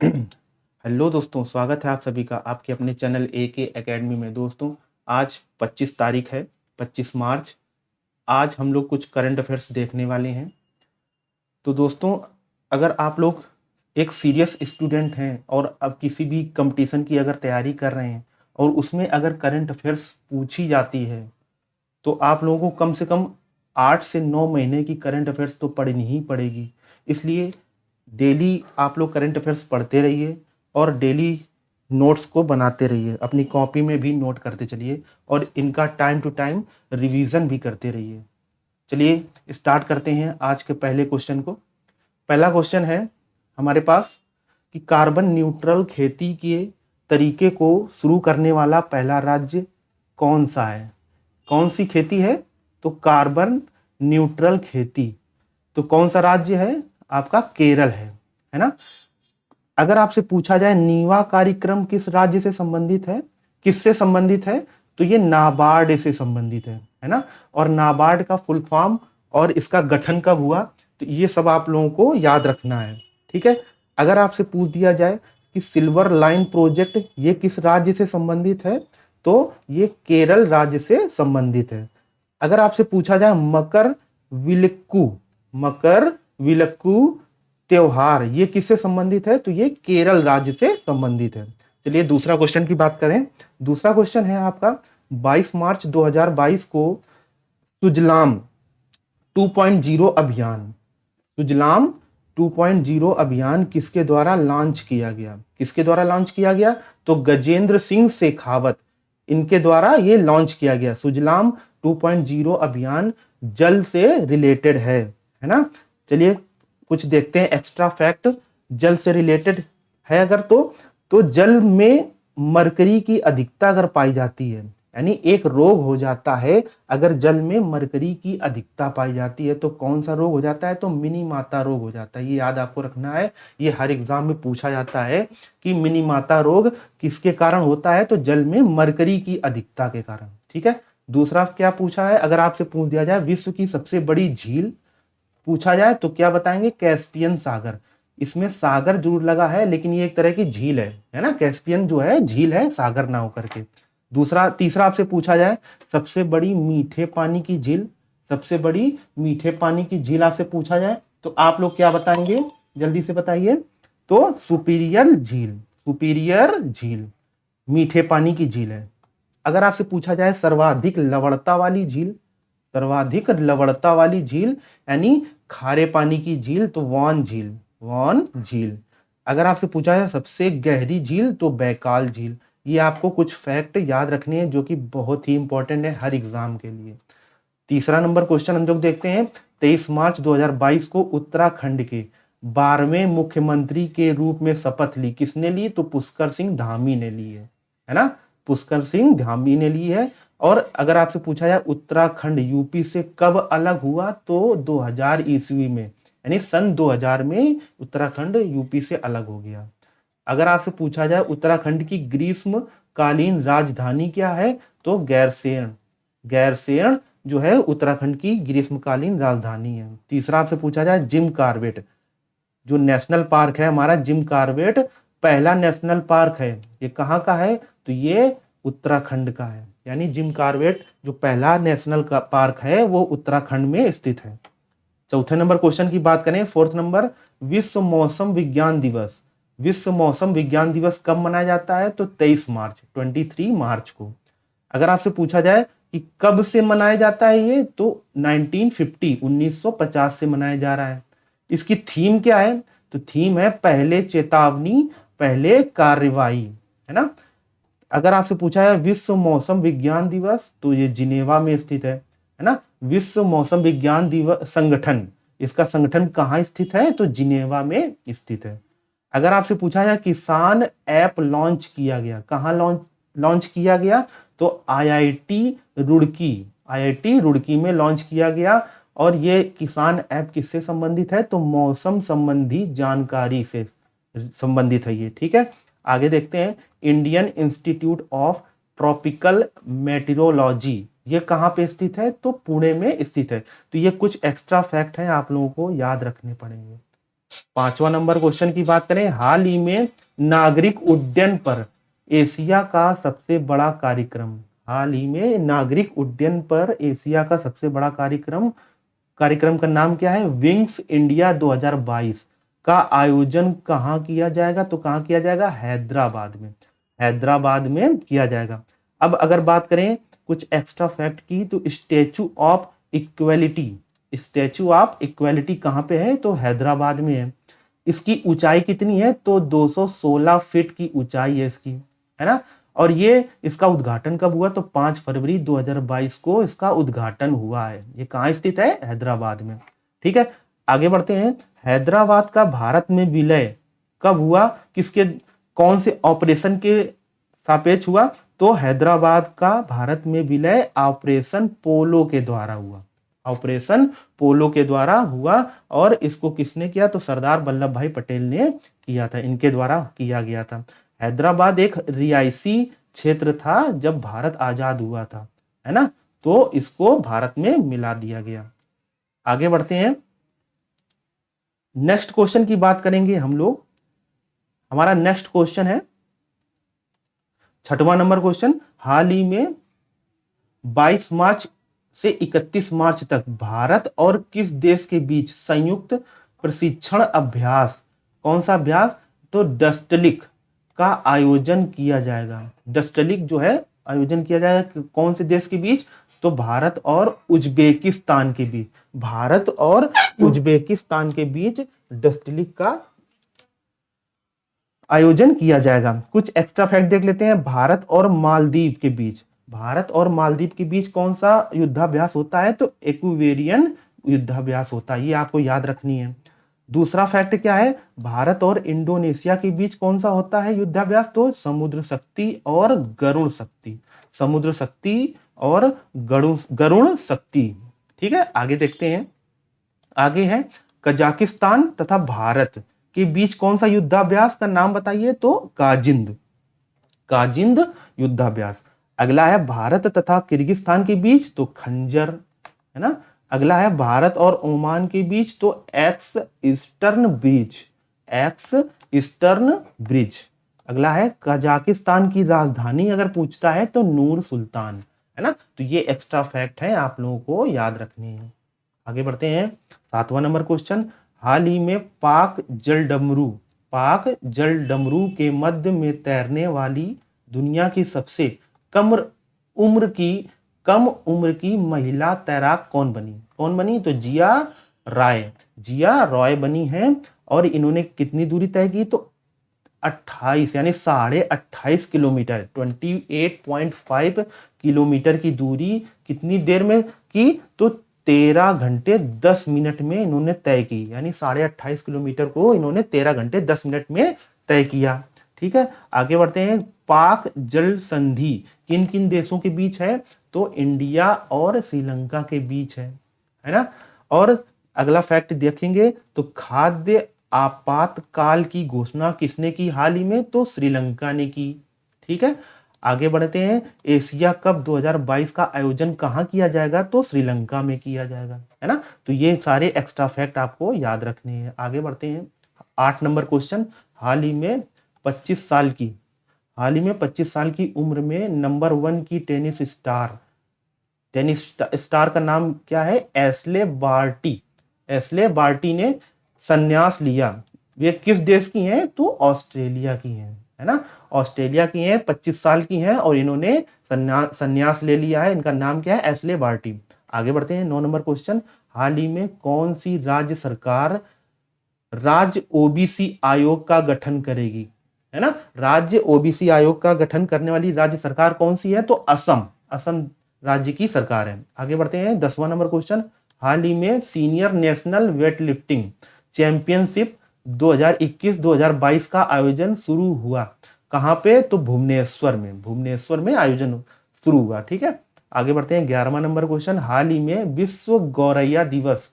Hello दोस्तों, स्वागत है आप सभी का आपके अपने चैनल ए के एकेडमी में। दोस्तों, आज 25 तारीख है, 25 मार्च। आज हम लोग कुछ करंट अफेयर्स देखने वाले हैं। तो दोस्तों, अगर आप लोग एक सीरियस स्टूडेंट हैं और अब किसी भी कंपटीशन की अगर तैयारी कर रहे हैं और उसमें अगर करंट अफेयर्स पूछी जाती है, तो आप लोगों को कम से कम 8 से 9 महीने की करंट अफेयर्स तो पढ़नी ही पड़ेगी। इसलिए डेली आप लोग करंट अफेयर्स पढ़ते रहिए और डेली नोट्स को बनाते रहिए, अपनी कॉपी में भी नोट करते चलिए और इनका टाइम टू टाइम रिवीजन भी करते रहिए। चलिए स्टार्ट करते हैं आज के पहले क्वेश्चन को। पहला क्वेश्चन है हमारे पास कि कार्बन न्यूट्रल खेती के तरीके को शुरू करने वाला पहला राज्य कौन सा है? कौन सी खेती है? तो कार्बन न्यूट्रल खेती। तो कौन सा राज्य है? आपका केरल है ना। अगर आपसे पूछा जाए नीवा कार्यक्रम किस राज्य से संबंधित है, किससे संबंधित है, तो ये नाबार्ड से संबंधित है ना। और नाबार्ड का फुल फॉर्म और इसका गठन कब हुआ, तो ये सब आप लोगों को याद रखना है। ठीक है। अगर आपसे पूछ दिया जाए कि सिल्वर लाइन प्रोजेक्ट ये किस राज्य से संबंधित है, तो ये केरल राज्य से संबंधित है। अगर आपसे पूछा जाए मकर विलक्कू त्योहार ये किससे संबंधित है, तो ये केरल राज्य से संबंधित है। चलिए दूसरा क्वेश्चन की बात करें। दूसरा क्वेश्चन है आपका 22 मार्च 2022 को सुजलाम 2.0 अभियान, सुजलाम 2.0 अभियान किसके द्वारा लॉन्च किया गया? किसके द्वारा लॉन्च किया गया? तो गजेंद्र सिंह शेखावत, इनके द्वारा ये लॉन्च किया गया। सुजलाम 2.0 अभियान जल से रिलेटेड है ना। चलिए कुछ देखते हैं एक्स्ट्रा फैक्ट जल से रिलेटेड है अगर तो जल में मरकरी की अधिकता अगर पाई जाती है, यानी एक रोग हो जाता है अगर जल में मरकरी की अधिकता पाई जाती है, तो कौन सा रोग हो जाता है? तो मिनी माता रोग हो जाता है। ये याद आपको रखना है, ये हर एग्जाम में पूछा जाता है कि मिनी माता रोग किसके कारण होता है, तो जल में मरकरी की अधिकता के कारण। ठीक है। दूसरा क्या पूछा है, अगर आपसे पूछ दिया जाए विश्व की सबसे बड़ी झील पूछा जाए तो क्या बताएंगे? कैस्पियन सागर। इसमें सागर जरूर लगा है लेकिन ये एक तरह की झील है ना। कैस्पियन जो है झील है, सागर ना होकर के। तीसरा आपसे पूछा जाए सबसे बड़ी मीठे पानी की झील, सबसे बड़ी मीठे पानी की झील आपसे पूछा जाए तो आप लोग क्या बताएंगे? जल्दी से बताइए। तो सुपीरियर झील, सुपीरियर झील मीठे पानी की झील है। अगर आपसे पूछा जाए सर्वाधिक लवणता वाली झील, सर्वाधिक लवणता वाली झील यानी खारे पानी की झील, तो वॉन झील, वॉन झील। अगर आपसे पूछा जाए सबसे गहरी झील, तो बैकाल झील। ये आपको कुछ फैक्ट याद रखने हैं जो कि बहुत ही इंपॉर्टेंट है हर एग्जाम के लिए। तीसरा नंबर क्वेश्चन हम लोग देखते हैं। 23 मार्च 2022 को उत्तराखंड के 12वें मुख्यमंत्री के रूप में शपथ ली किसने ली? तो पुष्कर सिंह धामी ने ली है ना। पुष्कर सिंह धामी ने ली है। और अगर आपसे पूछा जाए उत्तराखंड यूपी से कब अलग हुआ, तो 2000 ईस्वी में, यानी सन 2000 में उत्तराखंड यूपी से अलग हो गया। अगर आपसे पूछा जाए उत्तराखंड की ग्रीष्मकालीन राजधानी क्या है, तो गैरसेन, गैरसेन जो है उत्तराखंड की ग्रीष्मकालीन राजधानी है। तीसरा आपसे पूछा जाए जिम कार्बेट, जो नेशनल पार्क है हमारा जिम कार्बेट, पहला नेशनल पार्क है, ये कहाँ का है? तो ये उत्तराखंड का है। यानी जिम कार्बेट जो पहला नेशनल पार्क है वो उत्तराखंड में स्थित है। चौथे नंबर क्वेश्चन की बात करें, फोर्थ नंबर, विश्व मौसम विज्ञान दिवस, विश्व मौसम विज्ञान दिवस कब मनाया जाता है? तो 23 मार्च, 23 मार्च को। अगर आपसे पूछा जाए कि कब से मनाया जाता है ये, तो 1950 से मनाया जा रहा है। इसकी थीम क्या है? तो थीम है पहले चेतावनी पहले कार्रवाई, है ना। अगर आपसे पूछा है विश्व मौसम विज्ञान दिवस, तो ये जिनेवा में स्थित है ना। विश्व मौसम विज्ञान दिवस संगठन, इसका संगठन कहाँ स्थित है? तो जिनेवा में स्थित है। अगर आपसे पूछा जाए किसान ऐप लॉन्च किया गया, कहाँ लॉन्च लॉन्च किया गया? तो आईआईटी रुड़की, आईआईटी रुड़की में लॉन्च किया गया। और ये किसान ऐप किससे संबंधित है? तो मौसम संबंधी जानकारी से संबंधित है ये। ठीक है। आगे देखते हैं, इंडियन इंस्टीट्यूट ऑफ ट्रॉपिकल मेटीरोलॉजी ये कहाँ पे स्थित है? तो पुणे में स्थित है। तो ये कुछ एक्स्ट्रा फैक्ट है आप लोगों को याद रखने पड़ेंगे। 5वां नंबर क्वेश्चन की बात करें, हाल ही में नागरिक उड्डयन पर एशिया का सबसे बड़ा कार्यक्रम, हाल ही में नागरिक उड्डयन पर एशिया का सबसे बड़ा कार्यक्रम, कार्यक्रम का नाम क्या है? विंग्स इंडिया 2022 का आयोजन कहाँ किया जाएगा? तो कहाँ किया जाएगा? हैदराबाद में, हैदराबाद में किया जाएगा। अब अगर बात करें कुछ एक्स्ट्रा फैक्ट की, तो statue of equality, statue of equality कहाँ पे है? तो हैदराबाद में है। इसकी ऊंचाई कितनी है? तो 216 फीट की ऊंचाई है इसकी, है ना। और ये इसका उद्घाटन कब हुआ? तो 5 फरवरी 2022 को इसका उद्घाटन हुआ है। ये कहाँ स्थित है? हैदराबाद में। ठीक है, आगे बढ़ते हैं। हैदराबाद का भारत में विलय कब हुआ? किसके, कौन से ऑपरेशन के सापेक्ष हुआ? तो हैदराबाद का भारत में विलय ऑपरेशन पोलो के द्वारा हुआ, ऑपरेशन पोलो के द्वारा हुआ। और इसको किसने किया? तो सरदार वल्लभ भाई पटेल ने किया था, इनके द्वारा किया गया था। हैदराबाद एक रिहायशी क्षेत्र था जब भारत आजाद हुआ था, है ना, तो इसको भारत में मिला दिया गया। आगे बढ़ते हैं, नेक्स्ट क्वेश्चन की बात करेंगे हम लोग। हमारा नेक्स्ट क्वेश्चन है 6वां नंबर क्वेश्चन, हाल ही में 22 मार्च से 31 मार्च तक भारत और किस देश के बीच संयुक्त प्रशिक्षण अभ्यास, कौन सा अभ्यास? तो डस्टलिक का आयोजन किया जाएगा। डस्टलिक जो है आयोजन किया जाएगा कौन से देश के बीच? तो भारत और उज्बेकिस्तान के बीच, भारत और उज्बेकिस्तान के बीच डस्टलिक का आयोजन किया जाएगा। कुछ एक्स्ट्रा फैक्ट देख लेते हैं। भारत और मालदीव के बीच, भारत और मालदीव के बीच कौन सा युद्धाभ्यास होता है? तो एक्वेरियन युद्धाभ्यास होता है, ये आपको याद रखनी है। दूसरा फैक्ट क्या है? भारत और इंडोनेशिया के बीच कौन सा होता है युद्धाभ्यास? तो समुद्र शक्ति और गरुण शक्ति, समुद्र शक्ति और गरुण शक्ति। ठीक है, आगे देखते हैं। आगे है कजाकिस्तान तथा भारत के बीच कौन सा युद्धाभ्यास का नाम बताइए? तो काजिंद, काजिंद युद्धाभ्यास। अगला है भारत तथा किर्गिस्तान के बीच, तो खंजर, है ना। अगला है भारत और ओमान के बीच, तो x eastern bridge, x eastern bridge. अगला है कजाकिस्तान की राजधानी अगर पूछता है तो नूर सुल्तान, है ना। तो ये एक्स्ट्रा फैक्ट है, आप लोगों को याद रखने हैं। आगे बढ़ते हैं, 7वां नंबर क्वेश्चन, हाल ही में पाक जल डमरू के मध्य में तैरने वाली दुनिया की सबसे कम उम्र की महिला तैराक कौन बनी? तो जिया रॉय बनी है। और इन्होंने कितनी दूरी तय की? तो 28 यानी 28.5 किलोमीटर, 28.5 किलोमीटर की दूरी कितनी देर में की? तो 13 घंटे 10 मिनट में इन्होंने तय की, यानी 28.5 किलोमीटर को इन्होंने 13 घंटे 10 मिनट में तय किया। ठीक है, आगे बढ़ते हैं। पाक जल संधि किन किन देशों के बीच है? तो इंडिया और श्रीलंका के बीच है ना। और अगला फैक्ट देखेंगे तो खाद्य आपातकाल की घोषणा किसने की हाल ही में? तो श्रीलंका ने की। ठीक है, आगे बढ़ते हैं। एशिया कप 2022 का आयोजन कहाँ किया जाएगा? तो श्रीलंका में किया जाएगा, है ना। तो ये सारे एक्स्ट्रा फैक्ट आपको याद रखने हैं। आगे बढ़ते हैं, 8 नंबर क्वेश्चन, हाल ही में 25 साल की उम्र में नंबर 1 की टेनिस स्टार का नाम क्या है? एशले बार्टी ने संन्यास लिया। वे किस देश की हैं? तो ऑस्ट्रेलिया की हैं, है ना। ऑस्ट्रेलिया की हैं, 25 साल की हैं और इन्होंने संन्यास ले लिया है। इनका नाम क्या है? Ashleigh Barty. आगे बढ़ते हैं, 9 नंबर क्वेश्चन, हाल ही में कौन सी राज्य सरकार राज्य ओबीसी आयोग का गठन करेगी, है ना। राज्य ओबीसी आयोग का गठन करने वाली राज्य सरकार कौन सी है? तो असम राज्य की सरकार है। आगे बढ़ते हैं, 10वां नंबर क्वेश्चन, हाल ही में senior national weight lifting championship 2021-2022 का आयोजन शुरू हुआ कहां पे? तो भुवनेश्वर में आयोजन शुरू हुआ। ठीक है, आगे बढ़ते हैं, 11वां नंबर क्वेश्चन, हाल ही में विश्व गौरैया दिवस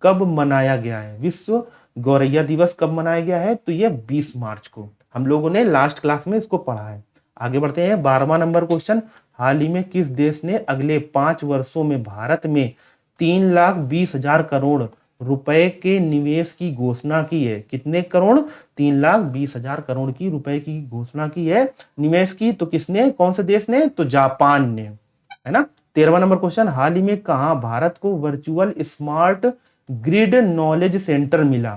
कब मनाया गया है? विश्व गौरैया दिवस कब मनाया गया है? तो ये 20 मार्च को, हम लोगों ने लास्ट क्लास में इसको पढ़ा है। आगे बढ़ते हैं, 12वां नंबर क्वेश्चन, हाल ही में किस देश ने अगले 5 वर्षों में भारत में 3,20,000 करोड़ रुपए के निवेश की घोषणा की है। कितने करोड़? 3,20,000 करोड़ की रुपए की घोषणा की है निवेश की। तो किसने, कौन से देश ने? तो जापान ने, है ना। 13वां नंबर क्वेश्चन, हाल ही में कहा भारत को virtual smart grid knowledge centre मिला?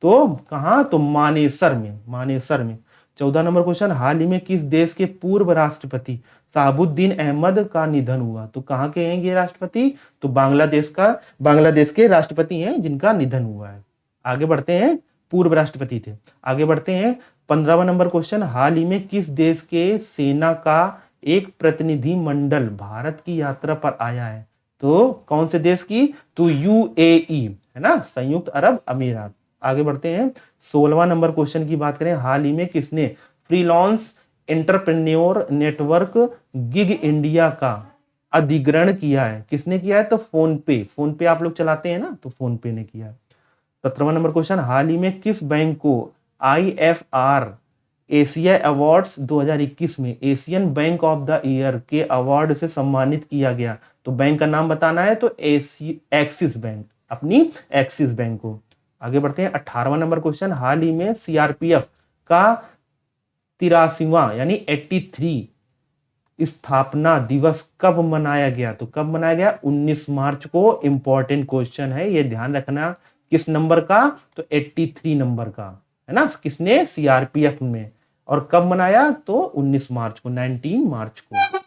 तो कहा? तो मानेसर में, मानेसर में। 14 नंबर क्वेश्चन, हाल ही में किस देश के पूर्व राष्ट्रपति शहाबुद्दीन अहमद का निधन हुआ? तो कहाँ के हैं ये राष्ट्रपति? तो बांग्लादेश का, बांग्लादेश के राष्ट्रपति हैं जिनका निधन हुआ है। आगे बढ़ते हैं, पूर्व राष्ट्रपति थे। आगे बढ़ते हैं, 15वां नंबर क्वेश्चन, हाल ही में किस देश के सेना का एक प्रतिनिधि मंडल भारत की यात्रा पर आया है? तो कौन से देश की? तो यूएई, है ना, संयुक्त अरब अमीरात। आगे बढ़ते हैं, 16वां नंबर क्वेश्चन की बात करें, हाल ही में किसने freelance entrepreneur network gig India का अधिग्रहण किया है? किसने किया है? तो फोन पे, फोन पे आप लोग चलाते हैं ना, तो फोन पे ने किया है। 17वां नंबर क्वेश्चन, हाल ही में किस बैंक को IFR एशिया अवार्ड्स 2021 में Asian bank of the year के अवार्ड से सम्मानित किया गया? तो बैंक का नाम बताना है, तो एक्सिस बैंक, अपनी एक्सिस बैंक को। आगे बढ़ते हैं, 18वां नंबर क्वेश्चन, हाल ही में सीआरपीएफ का 83वां यानी 83 स्थापना दिवस कब मनाया गया? तो कब मनाया गया? 19 मार्च को। इंपॉर्टेंट क्वेश्चन है, ये ध्यान रखना। किस नंबर का? तो 83 नंबर का, है ना। किसने? सीआरपीएफ में। और कब मनाया? तो 19 मार्च को, 19 मार्च को।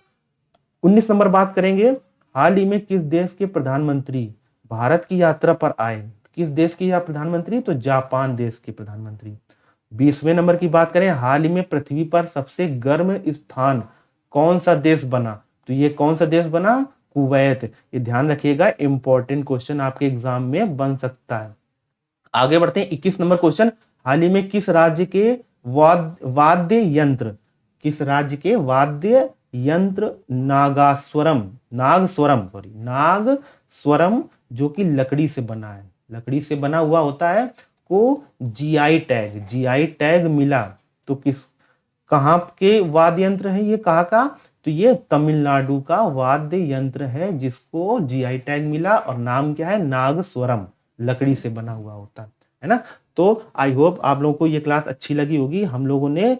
19 नंबर बात करेंगे, हाल ही में किस देश के प्रधानमंत्री भारत की यात्रा पर आए? किस देश के या प्रधानमंत्री? तो जापान देश के प्रधानमंत्री। 20वें नंबर की बात करें, हाल ही में पृथ्वी पर सबसे गर्म स्थान कौन सा देश बना? तो ये कौन सा देश बना? कुवैत। ये ध्यान रखिएगा, इंपॉर्टेंट क्वेश्चन आपके एग्जाम में बन सकता है। आगे बढ़ते हैं, 21 नंबर क्वेश्चन, हाल ही में किस राज्य के वाद्य यंत्र, किस राज्य के वाद्य यंत्र नागस्वरम जो कि लकड़ी से बना है, लकड़ी से बना हुआ होता है, को जीआई टैग मिला? तो किस, कहाँ के वाद्य यंत्र है ये, कहाँ का? तो ये तमिलनाडु का वाद्य यंत्र है जिसको जीआई टैग मिला, और नाम क्या है? नागस्वरम, लकड़ी से बना हुआ होता है ना। तो आई होप आप लोगों को ये क्लास अच्छी लगी होगी। हम लोगों ने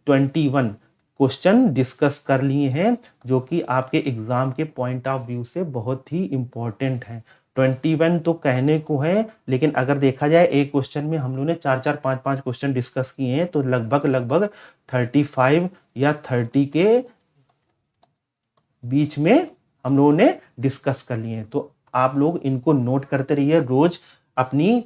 21 क्वेश्चन डिस्कस कर लिए हैं जो कि आपके एग्जाम के पॉइंट ऑफ व्यू से बहुत ही इंपॉर्टेंट है। 21 तो कहने को है, लेकिन अगर देखा जाए एक क्वेश्चन में हम लोगों ने 4-4, 5-5 क्वेश्चन डिस्कस किए हैं, तो लगभग 35 या 30 के बीच में हम लोगों ने डिस्कस कर लिए हैं। तो आप लोग इनको नोट करते रहिए, रोज अपनी